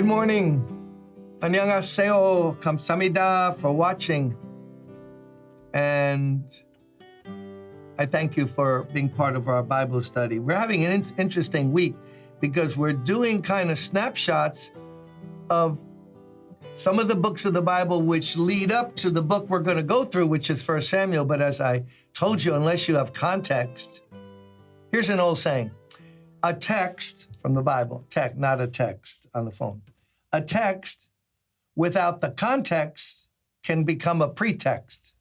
Good morning. 안녕하세요. 감사합니다 for watching. And I thank you for being part of our Bible study. We're having an interesting week because we're doing kind of snapshots of some of the books of the Bible which lead up to the book we're going to go through, which is 1 Samuel. But as I told you, unless you have context, here's an old saying. A text from the Bible, not a text on the phone. A text without the context can become a pretext.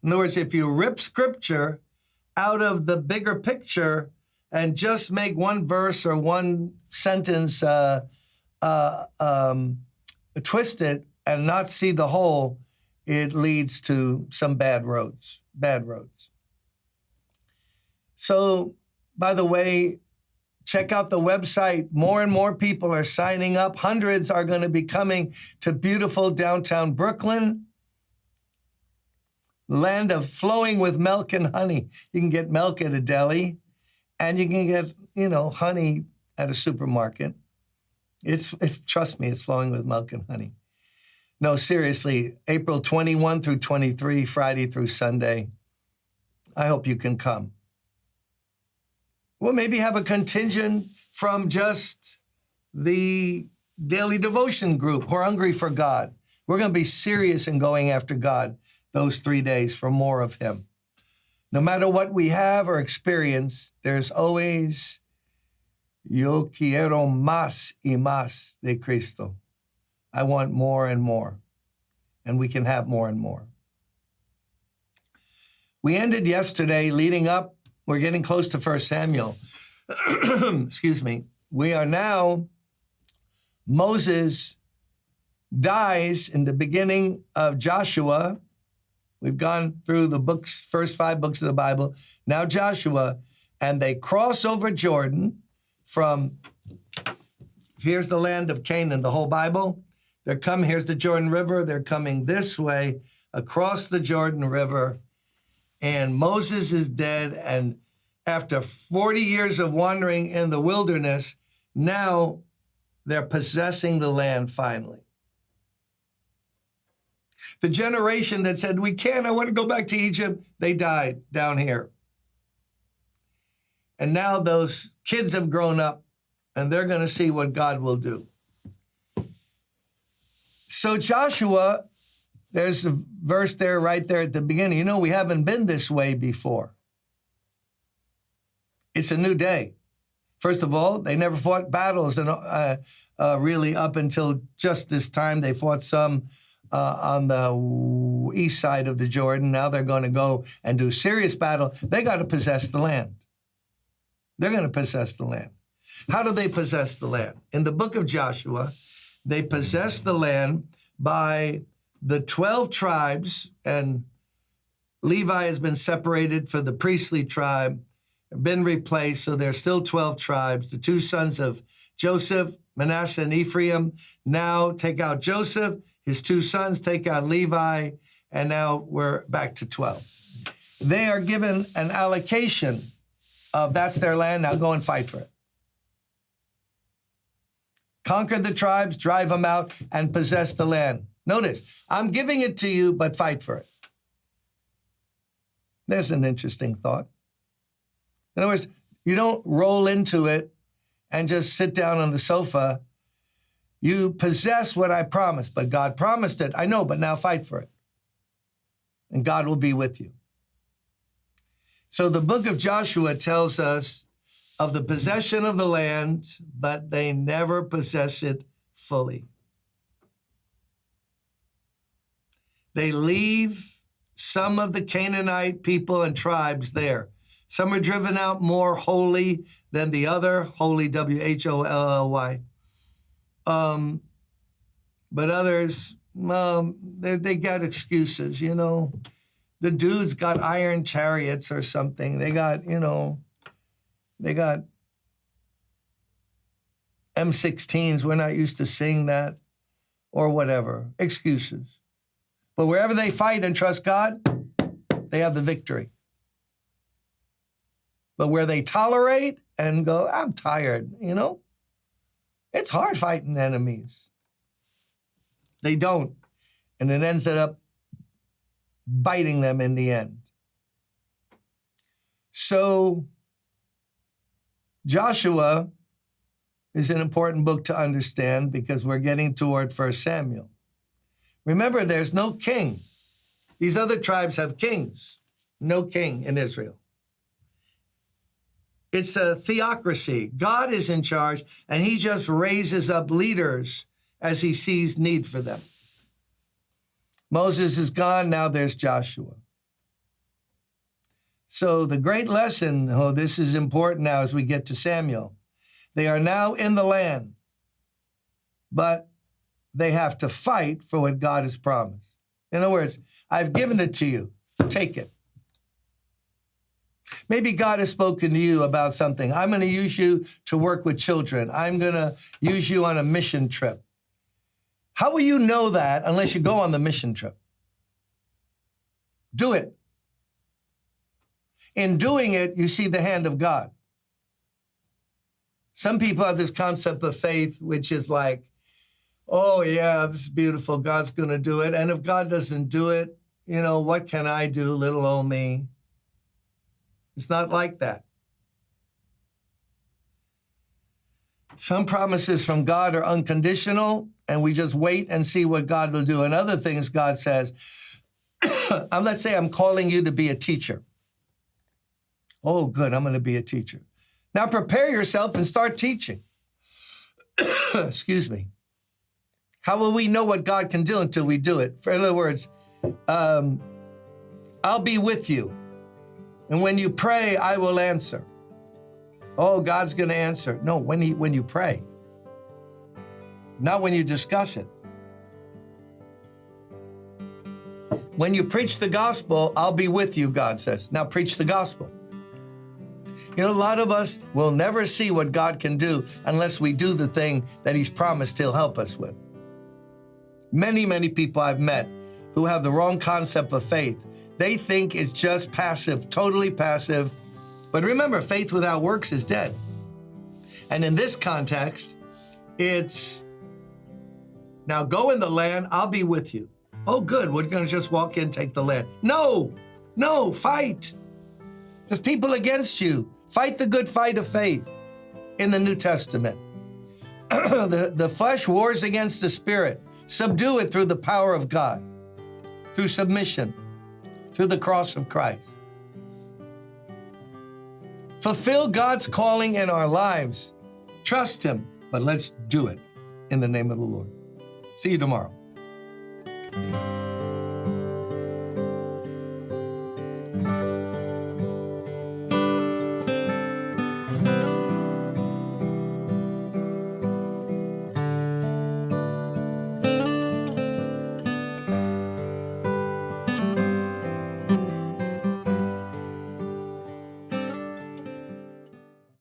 In other words, if you rip scripture out of the bigger picture and just make one verse or one sentence twist it and not see the whole, it leads to some bad roads. So, by the way, check out the website. More and more people are signing up. Hundreds are going to be coming to beautiful downtown Brooklyn, land of flowing with milk and honey. You can get milk at a deli, and you can get, honey at a supermarket. It's trust me, it's flowing with milk and honey. No, seriously, April 21 through 23, Friday through Sunday. I hope you can come. We'll maybe have a contingent from just the daily devotion group who are hungry for God. We're going to be serious in going after God those 3 days for more of Him. No matter what we have or experience, there's always Yo quiero más y más de Cristo. I want more and more, and we can have more and more. We ended yesterday leading up. We're getting close to 1 Samuel. Excuse me. We are now, Moses dies in the beginning of Joshua. We've gone through the books, first 5 books of the Bible. Now Joshua, and they cross over Jordan from, here's the land of Canaan, the whole Bible. Here's the Jordan River. They're coming this way across the Jordan River. And Moses is dead, and after 40 years of wandering in the wilderness, now they're possessing the land finally. The generation that said, I want to go back to Egypt, they died down here. And now those kids have grown up, and they're going to see what God will do. So Joshua, there's a verse there, right there at the beginning. We haven't been this way before. It's a new day. First of all, they never fought battles, and really up until just this time, they fought some on the east side of the Jordan. Now they're going to go and do serious battle. They got to possess the land. They're going to possess the land. How do they possess the land? In the book of Joshua, they possess the land by the 12 tribes, and Levi has been separated for the priestly tribe, been replaced, so there's still 12 tribes. The 2 sons of Joseph, Manasseh and Ephraim, now take out Joseph, his 2 sons take out Levi, and now we're back to 12. They are given an allocation of that's their land, now go and fight for it. Conquer the tribes, drive them out, and possess the land. Notice, I'm giving it to you, but fight for it. There's an interesting thought. In other words, you don't roll into it and just sit down on the sofa. You possess what I promised, but God promised it. I know, but now fight for it. And God will be with you. So the book of Joshua tells us of the possession of the land, but they never possess it fully. They leave some of the Canaanite people and tribes there. Some are driven out more holy than the other, holy, W-H-O-L-L-Y. But others, they got excuses, The dudes got iron chariots or something. They got M16s. We're not used to seeing that, or whatever. Excuses. But wherever they fight and trust God, they have the victory. But where they tolerate and go, I'm tired, It's hard fighting enemies. They don't. And it ends up biting them in the end. So Joshua is an important book to understand because we're getting toward 1 Samuel. Remember, there's no king. These other tribes have kings. No king in Israel. It's a theocracy. God is in charge, and he just raises up leaders as he sees need for them. Moses is gone. Now there's Joshua. So the great lesson, this is important now as we get to Samuel. They are now in the land, but they have to fight for what God has promised. In other words, I've given it to you. Take it. Maybe God has spoken to you about something. I'm going to use you to work with children. I'm going to use you on a mission trip. How will you know that unless you go on the mission trip? Do it. In doing it, you see the hand of God. Some people have this concept of faith, which is like, oh yeah, this is beautiful. God's going to do it. And if God doesn't do it, what can I do, little old me? It's not like that. Some promises from God are unconditional, and we just wait and see what God will do. And other things God says, let's say I'm calling you to be a teacher. Oh, good, I'm going to be a teacher. Now prepare yourself and start teaching. Excuse me. How will we know what God can do until we do it? In other words, I'll be with you. And when you pray, I will answer. Oh, God's going to answer. No, when you pray. Not when you discuss it. When you preach the gospel, I'll be with you, God says. Now preach the gospel. A lot of us will never see what God can do unless we do the thing that he's promised he'll help us with. Many, many people I've met who have the wrong concept of faith. They think it's just passive, totally passive. But remember, faith without works is dead. And in this context, it's, now go in the land, I'll be with you. Oh, good, we're going to just walk in, take the land. No, fight. There's people against you. Fight the good fight of faith in the New Testament. The flesh wars against the spirit. Subdue it through the power of God, through submission, through the cross of Christ. Fulfill God's calling in our lives. Trust him, but let's do it in the name of the Lord. See you tomorrow.